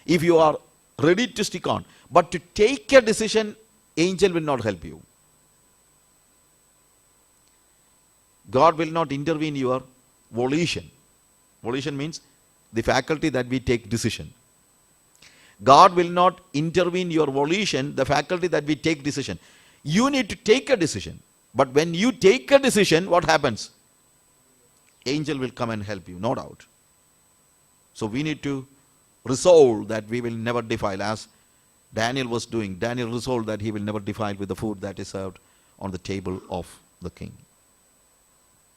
if you are ready to stick on. But to take a decision, angel will not help you. God will not intervene your volition. Volition means the faculty that we take decision. God will not intervene your volition, the faculty that we take decision. You need to take a decision. But when you take a decision, what happens? Angel will come and help you, no doubt. So we need to resolve that we will never defile, as Daniel was doing. Daniel resolved that he will never defile with the food that is served on the table of the king.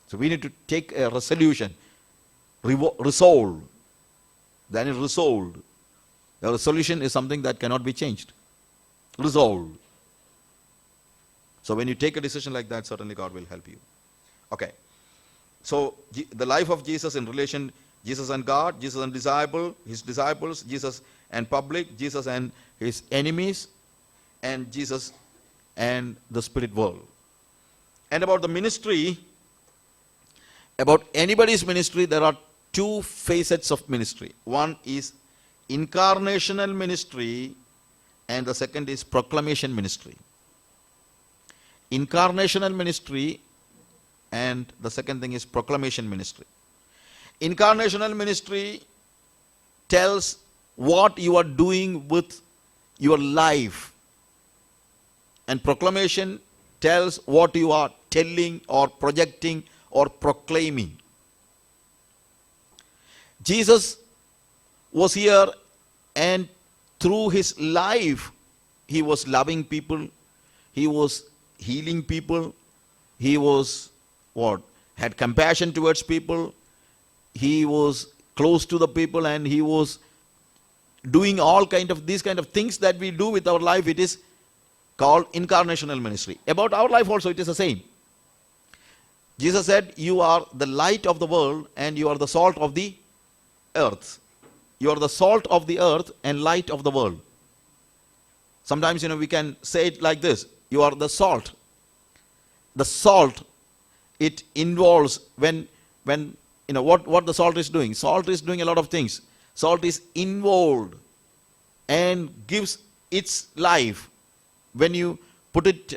So we need to take a resolution, resolve. Daniel resolved. The resolution is something that cannot be changed. Resolve. So when you take a decision like that, certainly God will help you. Okay. So the life of Jesus in relation, Jesus and God, Jesus and his disciples, Jesus and public, Jesus and his enemies, and Jesus and the spirit world. And about the ministry, about anybody's ministry, there are two facets of ministry. One is incarnational ministry, and the second is proclamation ministry. Incarnational ministry, and the second thing is proclamation ministry. Incarnational ministry tells what you are doing with your life, and proclamation tells what you are telling or projecting or proclaiming. Jesus was here, and through his life he was loving people, he was healing people, he was had compassion towards people, he was close to the people, and he was doing all these kind of things that we do with our life. It is called incarnational ministry. About our life also it is the same. Jesus said, you are the light of the world and you are the salt of the earth. You are the salt of the earth and light of the world. Sometimes we can say it like this: you are the salt. The salt, it involves when what the salt is doing. Salt is doing a lot of things. Salt is involved and gives its life. When you put it,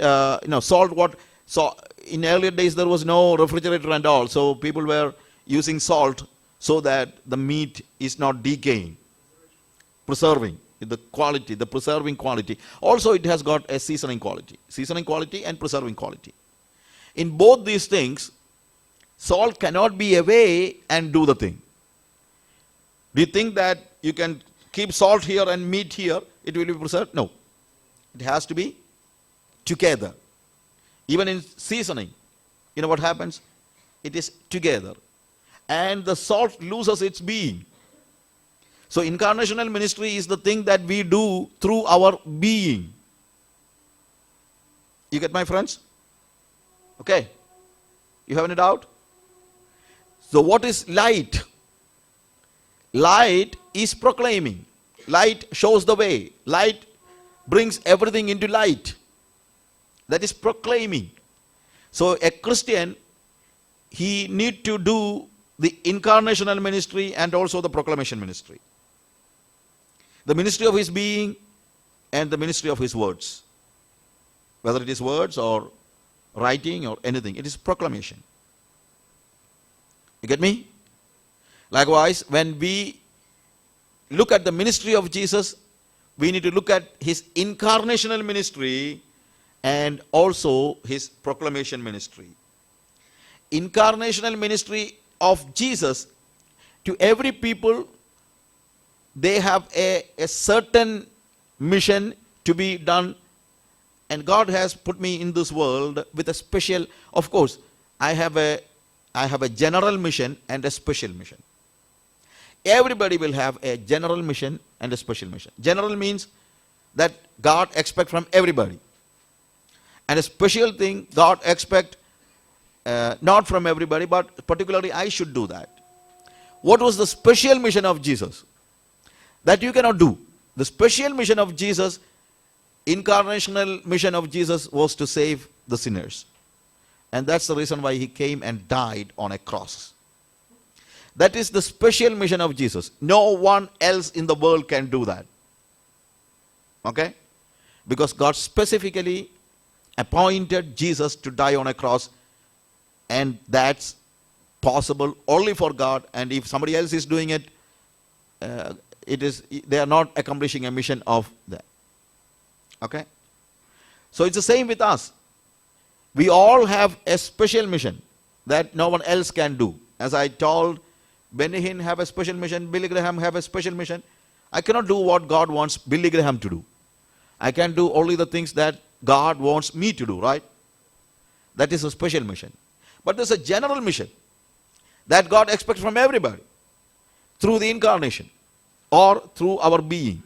salt, so in earlier days there was no refrigerator and all, so people were using salt so that the meat is not decaying, preserving the quality, the preserving quality. Also it has got a seasoning quality and preserving quality. In both these things, salt cannot be away and do the thing. Do you think that you can keep salt here and meat here, it will be preserved? No. It has to be together. Even in seasoning, what happens? It is together. And the salt loses its being. So incarnational ministry is the thing that we do through our being. You get my friends? Okay. You have any doubt? So what is light? Light is proclaiming. Light shows the way. Light brings everything into light. That is proclaiming. So a Christian, he need to do the incarnational ministry and also the proclamation ministry. The ministry of his being and the ministry of his words. Whether it is words or writing or anything, it is proclamation. You get me? Likewise, when we look at the ministry of Jesus, we need to look at his incarnational ministry and also his proclamation ministry. Incarnational ministry of Jesus, to every people, they have a certain mission to be done, and God has put me in this world with a special, of course, I have a general mission and a special mission. Everybody will have a general mission and a special mission. General means that God expects from everybody. And a special thing, God expects not from everybody, but particularly I should do that. What was the special mission of Jesus? That you cannot do. The special mission of Jesus, incarnational mission of Jesus, was to save the sinners. And that's the reason why he came and died on a cross. That is the special mission of Jesus. No one else in the world can do that. Okay? Because God specifically appointed Jesus to die on a cross, and that's possible only for God. And if somebody else is doing it, they are not accomplishing a mission of that. Okay? So it's the same with us. We all have a special mission that no one else can do. As I told, Benny Hinn have a special mission, Billy Graham have a special mission. I cannot do what God wants Billy Graham to do. I can do only the things that God wants me to do, right? That is a special mission. But there's a general mission that God expects from everybody through the incarnation or through our being.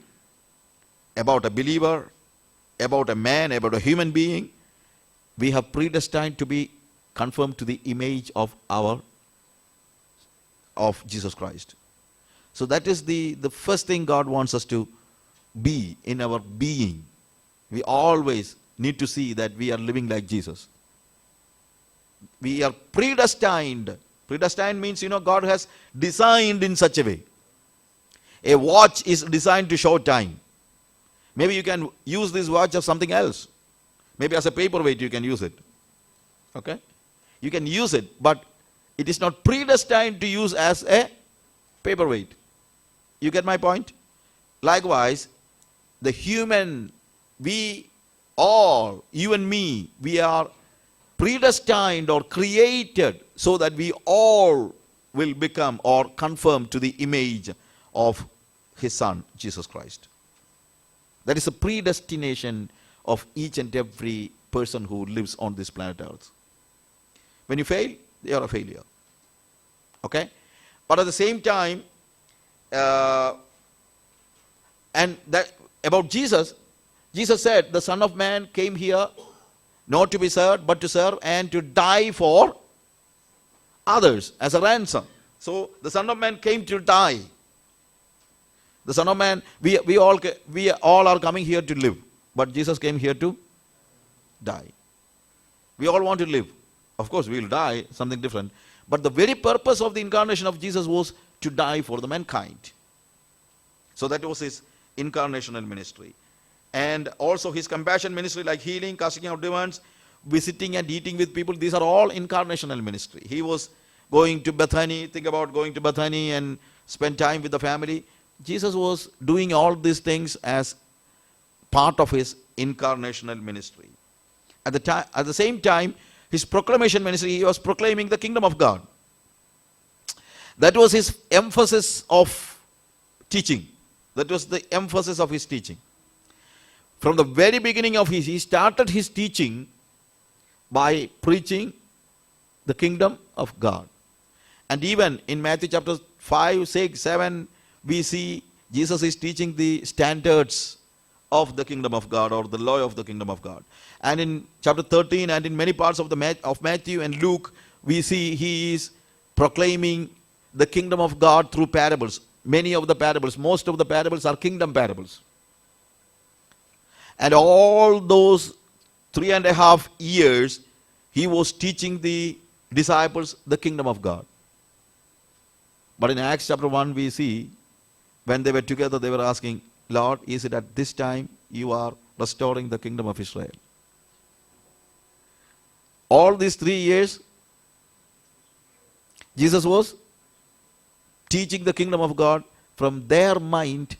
About a believer, about a man, about a human being, we have predestined to be conformed to the image of Jesus Christ. So that is the first thing God wants us to be in our being. We always need to see that we are living like Jesus. We are predestined. Predestined means, God has designed in such a way. A watch is designed to show time. Maybe you can use this watch as something else. Maybe as a paperweight you can use it. Okay? You can use it, but it is not predestined to use as a paperweight. You get my point? Likewise, the human, we all, you and me, we are predestined or created so that we all will become or conform to the image of His Son, Jesus Christ. That is a predestination of each and every person who lives on this planet Earth. When you fail, you are a failure. Okay? But at the same time, and that about Jesus, Jesus said, the Son of Man came here not to be served, but to serve and to die for others as a ransom. So the Son of Man came to die. The Son of Man, we all are coming here to live, but Jesus came here to die. We all want to live. Of course, we will die, something different. But the very purpose of the incarnation of Jesus was to die for the mankind. So that was His incarnational ministry. And also His compassion ministry, like healing, casting out demons, visiting and eating with people. These are all incarnational ministry. He was going to Bethany. Think about going to Bethany and spend time with the family. Jesus was doing all these things as part of His incarnational ministry. At the same time, His proclamation ministry, He was proclaiming the kingdom of God. That was His emphasis of teaching. That was the emphasis of His teaching. From the very beginning of He started His teaching by preaching the kingdom of God. And even in Matthew chapter 5, 6, 7, we see Jesus is teaching the standards of the kingdom of God or the law of the kingdom of God. And in chapter 13 and in many parts of Matthew and Luke, we see He is proclaiming the kingdom of God through parables. Many of the parables, most of the parables are kingdom parables. And all those 3.5 years, He was teaching the disciples the kingdom of God. But in Acts chapter 1, we see when they were together, they were asking, Lord, is it at this time you are restoring the kingdom of Israel? All these 3 years, Jesus was teaching the kingdom of God. From their mind,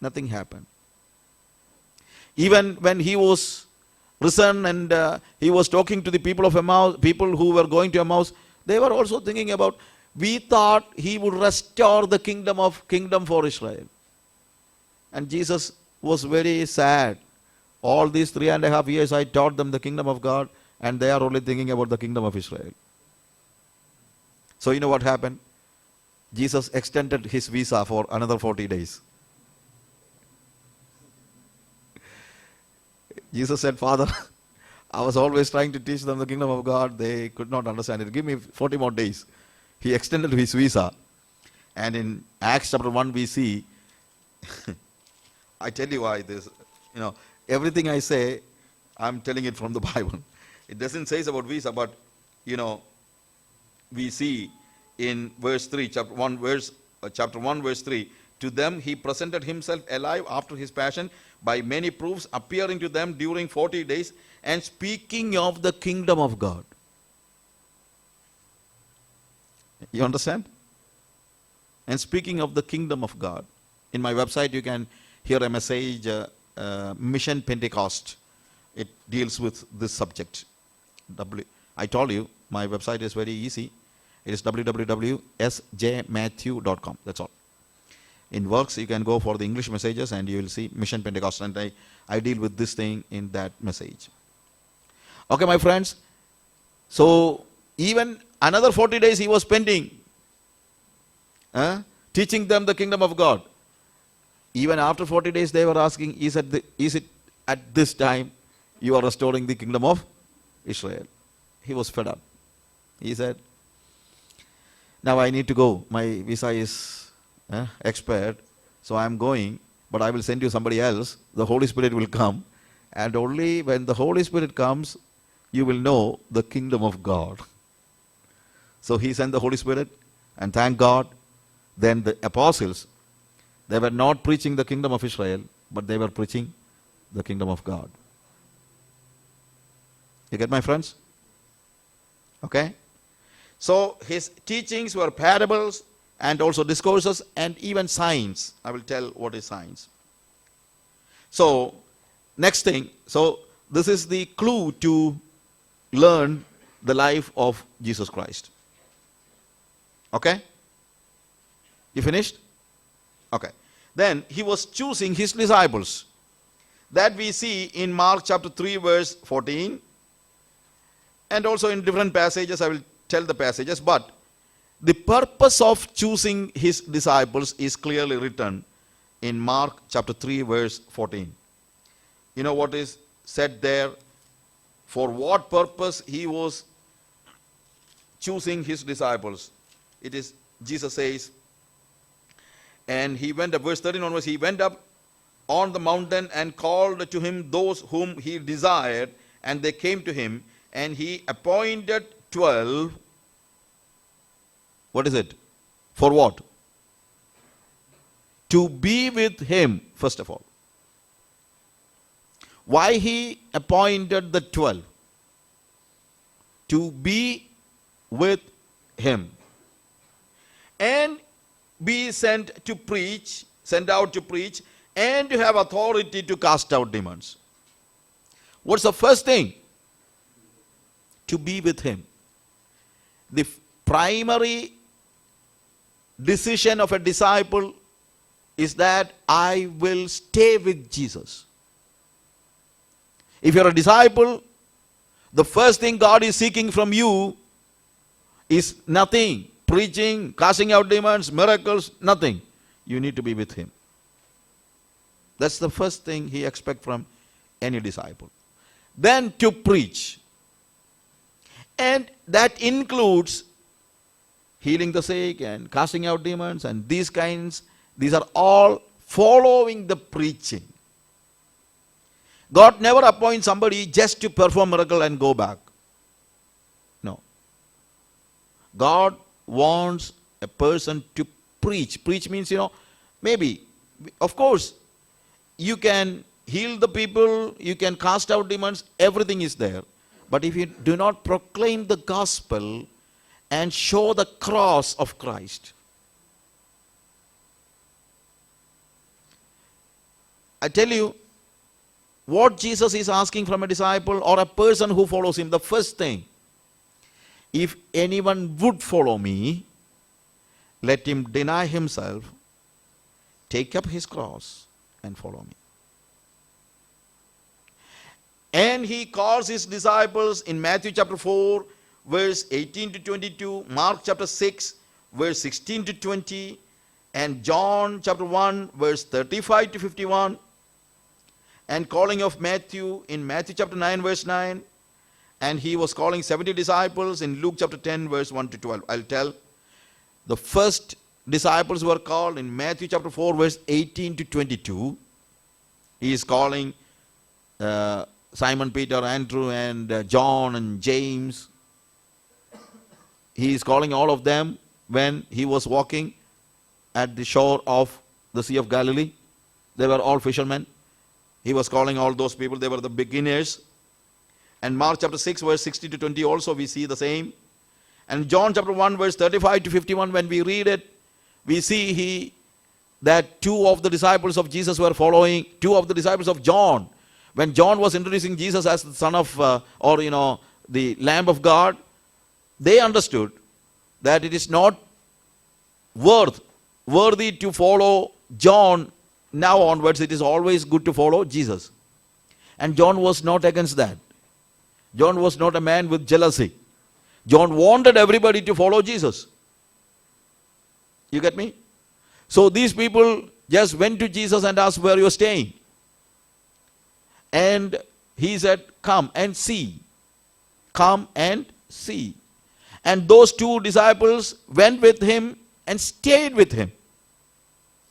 nothing happened. Even when He was risen and He was talking to the people of Emmaus, people who were going to Emmaus, they were also thinking about, we thought He would restore the kingdom for Israel. And Jesus was very sad. All these 3.5 years I taught them the kingdom of God, and they are only thinking about the kingdom of Israel. So you know what happened? Jesus extended His visa for another 40 days. Jesus said, Father, I was always trying to teach them the kingdom of God. They could not understand it. Give me 40 more days. He extended His visa. And in Acts chapter 1 we see, I tell you why this, everything I say, I'm telling it from the Bible. It doesn't say about visa, but, we see in verse 3, chapter 1, verse 3. To them he presented himself alive after his passion by many proofs, appearing to them during 40 days and speaking of the kingdom of God. You understand? And speaking of the kingdom of God. In my website you can hear a message, Mission Pentecost. It deals with this subject. I told you, my website is very easy. It is www.sjmatthew.com. That's all. In works, you can go for the English messages and you will see Mission Pentecost. And I deal with this thing in that message. Okay, my friends. So, even another 40 days he was spending teaching them the kingdom of God. Even after 40 days they were asking, is it at this time you are restoring the kingdom of Israel? He was fed up. He said, now I need to go. My visa is expired. So I am going, but I will send you somebody else. The Holy Spirit will come. And only when the Holy Spirit comes, you will know the kingdom of God. So he sent the Holy Spirit, and thank God, then the apostles, they were not preaching the kingdom of Israel, but they were preaching the kingdom of God. You get my friends? Okay? So his teachings were parables and also discourses and even signs. I will tell what is signs. So, next thing. So, this is the clue to learn the life of Jesus Christ. Okay? You finished? Okay. Then he was choosing his disciples. That we see in Mark chapter 3 verse 14. And also in different passages. I will tell the passages. But the purpose of choosing his disciples is clearly written in Mark chapter 3 verse 14. You know what is said there? For what purpose he was choosing his disciples. It is, Jesus says, and he went up, verse 13 onwards, he went up on the mountain and called to him those whom he desired, and they came to him, and he appointed 12. What is it? For what? To be with him, first of all. Why he appointed the 12? To be with him. And be sent out to preach, and to have authority to cast out demons. What's the first thing? To be with him. The primary decision of a disciple is that I will stay with Jesus. If you're a disciple, the first thing God is seeking from you is nothing. Preaching, casting out demons, miracles, nothing. You need to be with him. That's the first thing he expects from any disciple. Then to preach. And that includes healing the sick and casting out demons and these kinds. These are all following the preaching. God never appoints somebody just to perform miracle and go back. No. God wants a person to preach. Preach means, maybe, of course, you can heal the people, you can cast out demons, everything is there. But if you do not proclaim the gospel and show the cross of Christ, I tell you, what Jesus is asking from a disciple or a person who follows him, the first thing, if anyone would follow me, let him deny himself, take up his cross, and follow me. And he calls his disciples in Matthew chapter 4, verse 18 to 22, Mark chapter 6, verse 16 to 20, and John chapter 1, verse 35 to 51, and calling of Matthew in Matthew chapter 9, verse 9, and he was calling 70 disciples in Luke chapter 10, verse 1 to 12. I'll tell. The first disciples were called in Matthew chapter 4, verse 18 to 22. He is calling Simon, Peter, Andrew, and John, and James. He is calling all of them when he was walking at the shore of the Sea of Galilee. They were all fishermen. He was calling all those people. They were the beginners. And Mark chapter 6 verse 60 to 20 also we see the same. And John chapter 1 verse 35 to 51, when we read it, we see that two of the disciples of Jesus were following, two of the disciples of John. When John was introducing Jesus as the son of, the Lamb of God, they understood that it is not worthy to follow John. Now onwards, it is always good to follow Jesus. And John was not against that. John was not a man with jealousy. John wanted everybody to follow Jesus. You get me? So these people just went to Jesus and asked where you are staying. And he said, come and see. Come and see. And those two disciples went with him and stayed with him.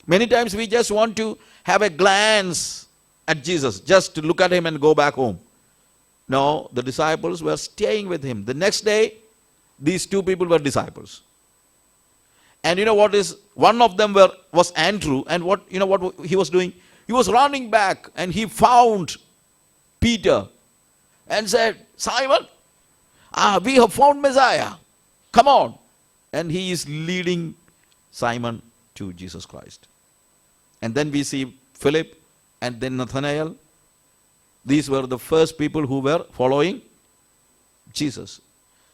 Many times we just want to have a glance at Jesus, just to look at him and go back home. No, the disciples were staying with him. The next day, these two people were disciples. And you know what is, one of them was Andrew, and what he was doing? He was running back and he found Peter and said, Simon, we have found Messiah. Come on. And he is leading Simon to Jesus Christ. And then we see Philip and then Nathanael. These were the first people who were following Jesus.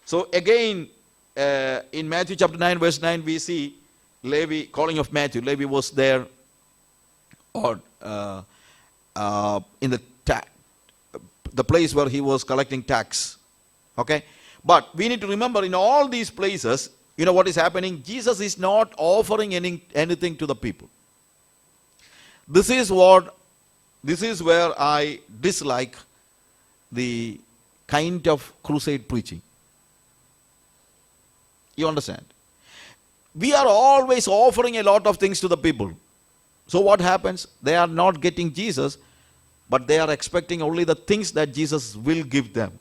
So again, in Matthew chapter 9 verse 9, we see Levi, calling of Matthew. Levi was there in the place where he was collecting tax. Okay? But we need to remember, in all these places, you know what is happening? Jesus is not offering anything to the people. This is where I dislike the kind of crusade preaching. You understand? We are always offering a lot of things to the people. So what happens? They are not getting Jesus, but they are expecting only the things that Jesus will give them.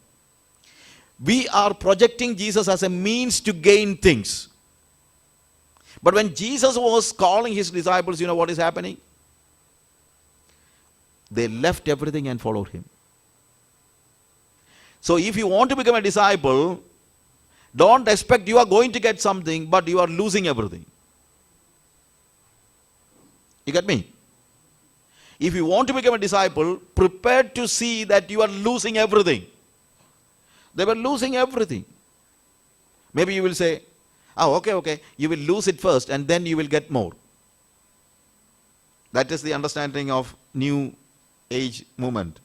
We are projecting Jesus as a means to gain things. But when Jesus was calling his disciples, you know what is happening? They left everything and followed him. So if you want to become a disciple, don't expect you are going to get something, but you are losing everything. You get me? If you want to become a disciple, prepare to see that you are losing everything. They were losing everything. Maybe you will say, okay, you will lose it first and then you will get more. That is the understanding of new age movement.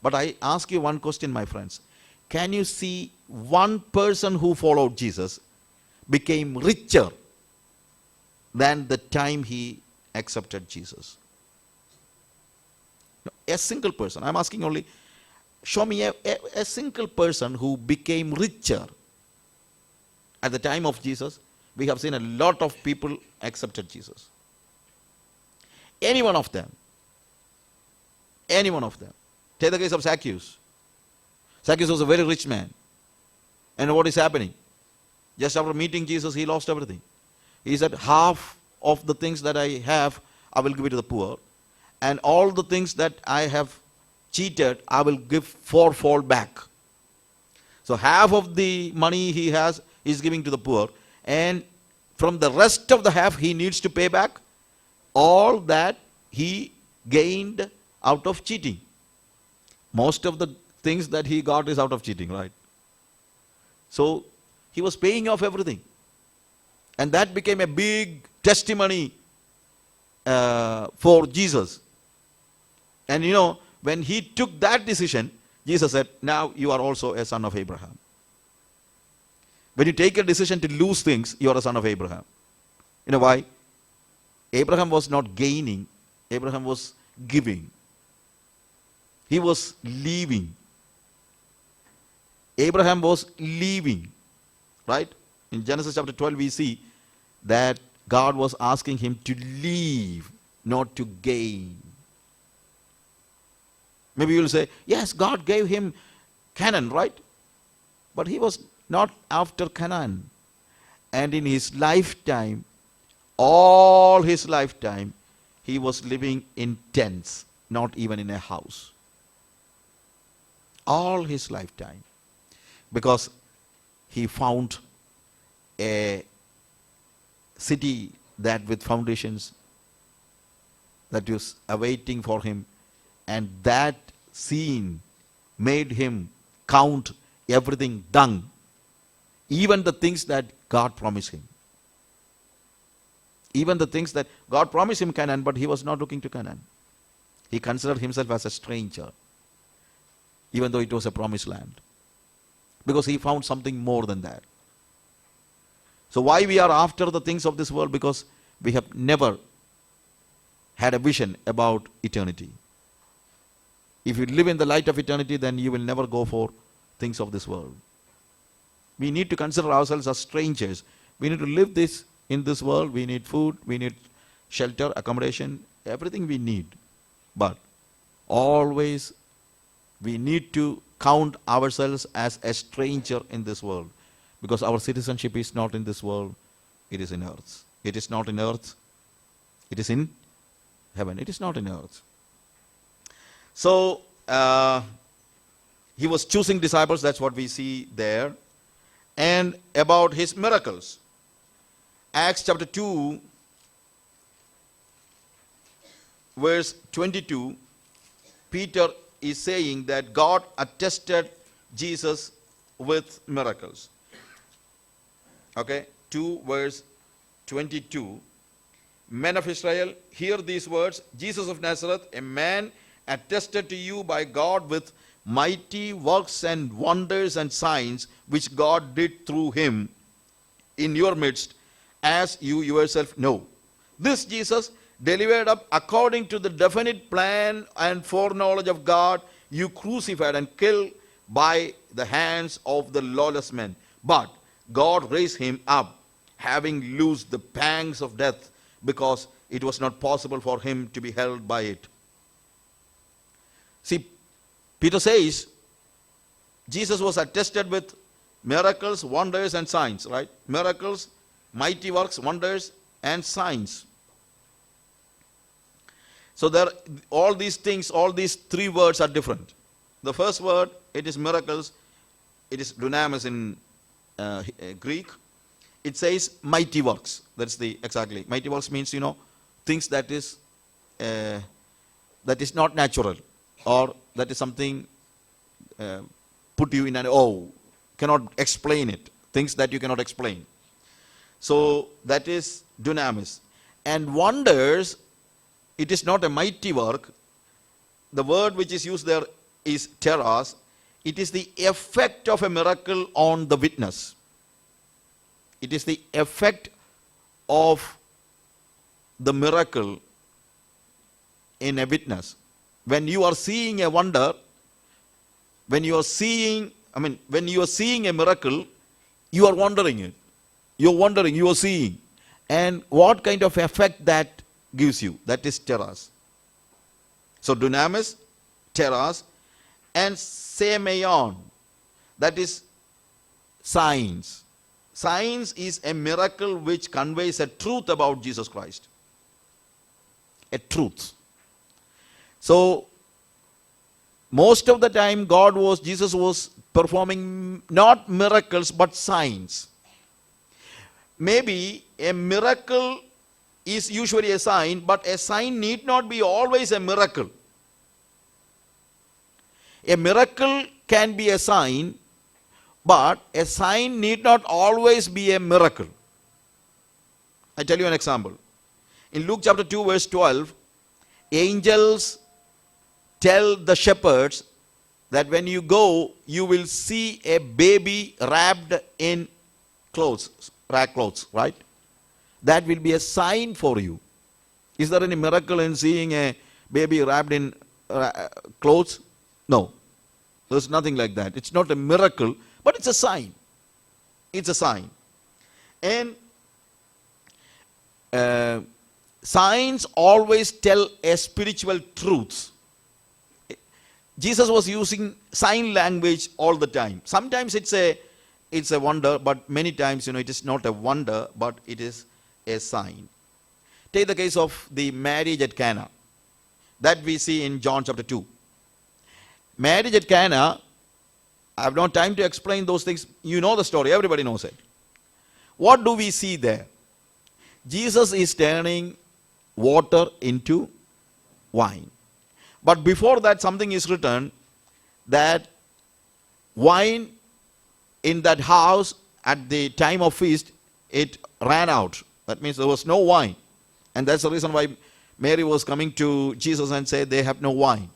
But I ask you one question, my friends. Can you see one person who followed Jesus became richer than the time he accepted Jesus? A single person. I'm asking only, show me a single person who became richer. At the time of Jesus, we have seen a lot of people accepted Jesus. Any one of them. Any one of them. Take the case of Zacchaeus. Zacchaeus was a very rich man. And what is happening? Just after meeting Jesus, he lost everything. He said, half of the things that I have, I will give it to the poor. And all the things that I have cheated, I will give fourfold back. So half of the money he has, he's giving to the poor. And from the rest of the half, he needs to pay back all that he gained out of cheating. Most of the things that he got is out of cheating, right? So he was paying off everything. And that became a big testimony for Jesus. And you know, when he took that decision, Jesus said, now you are also a son of Abraham. When you take a decision to lose things, you are a son of Abraham. You know why? Abraham was not gaining, Abraham was giving. He was leaving. Abraham was leaving. Right? In Genesis chapter 12 we see that God was asking him to leave, not to gain. Maybe you will say, yes, God gave him Canaan, right? But he was not after Canaan. And in his lifetime, all his lifetime, he was living in tents, not even in a house. All his lifetime. Because he found a city that with foundations that was awaiting for him, and that scene made him count everything dung, even the things that God promised him. Even the things that God promised him Canaan, but he was not looking to Canaan. He considered himself as a stranger, even though it was a promised land, because he found something more than that. So why we are after the things of this world? Because we have never had a vision about eternity. If you live in the light of eternity, then you will never go for things of this world. We need to consider ourselves as strangers. We need to live this in this world. We need food, we need shelter, accommodation, everything we need. But always we need to count ourselves as a stranger in this world, because our citizenship is not in this world, it is in earth. It is not in earth, it is in heaven. It is not in earth. So he was choosing disciples, that's what we see there. And about his miracles, Acts chapter 2 verse 22, Peter is saying that God attested Jesus with miracles. Okay, 2 verse 22. Men of Israel, hear these words. Jesus of Nazareth, a man attested to you by God with mighty works and wonders and signs which God did through him in your midst, as you yourself know. This Jesus, delivered up according to the definite plan and foreknowledge of God, you crucified and killed by the hands of the lawless men. But God raised him up, having loosed the pangs of death, because it was not possible for him to be held by it. See, Peter says Jesus was attested with miracles, wonders, and signs, right? Miracles, mighty works, wonders, and signs. So there, all these things, all these three words are different. The first word, it is miracles. It is dunamis in Greek. It says mighty works. That's the exactly. Mighty works means, things that is not natural, or that is something put you in cannot explain it. Things that you cannot explain. So that is dunamis. And wonders, it is not a mighty work. The word which is used there is teras. It is the effect of a miracle on the witness. It is the effect of the miracle in a witness. When you are seeing a wonder, when you are seeing a miracle, you are wondering it. You are wondering, you are seeing. And what kind of effect that gives you? That is teras. So dunamis, teras, and semeion, that is signs. Signs is a miracle which conveys a truth about Jesus Christ. A truth. So most of the time Jesus was performing not miracles but signs. Maybe a miracle is usually a sign, but a sign need not be always a miracle. A miracle can be a sign, but a sign need not always be a miracle. I tell you an example. In Luke chapter 2 verse 12, angels tell the shepherds that when you go, you will see a baby wrapped in clothes, rag clothes, right? That will be a sign for you. Is there any miracle in seeing a baby wrapped in clothes? No. There's nothing like that. It's not a miracle, but it's a sign. It's a sign. And signs always tell a spiritual truth. Jesus was using sign language all the time. Sometimes it's a it's a wonder, but many times, it is not a wonder, but it is a sign. Take the case of the marriage at Cana that we see in John chapter 2. Marriage at Cana, I have no time to explain those things. You know the story, everybody knows it. What do we see there? Jesus is turning water into wine. But before that, something is written that wine in that house at the time of feast, it ran out. That means there was no wine. And that's the reason why Mary was coming to Jesus and said they have no wine.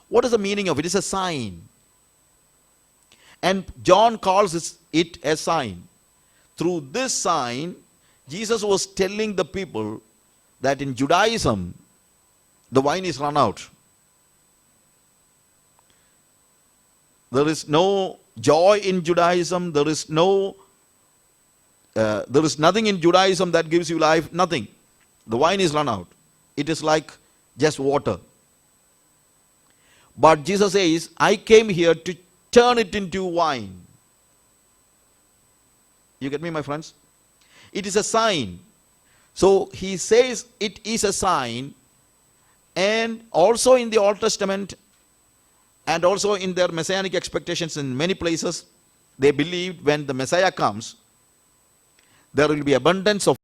What is the meaning of it? It is a sign. And John calls it a sign. Through this sign, Jesus was telling the people that in Judaism, the wine is run out. There is no joy in Judaism. There is nothing in Judaism that gives you life. Nothing. The wine is run out. It is like just water. But Jesus says, I came here to turn it into wine. You get me, my friends? It is a sign. So he says it is a sign. And also in the Old Testament, and also in their messianic expectations in many places, they believed when the Messiah comes, there will be abundance of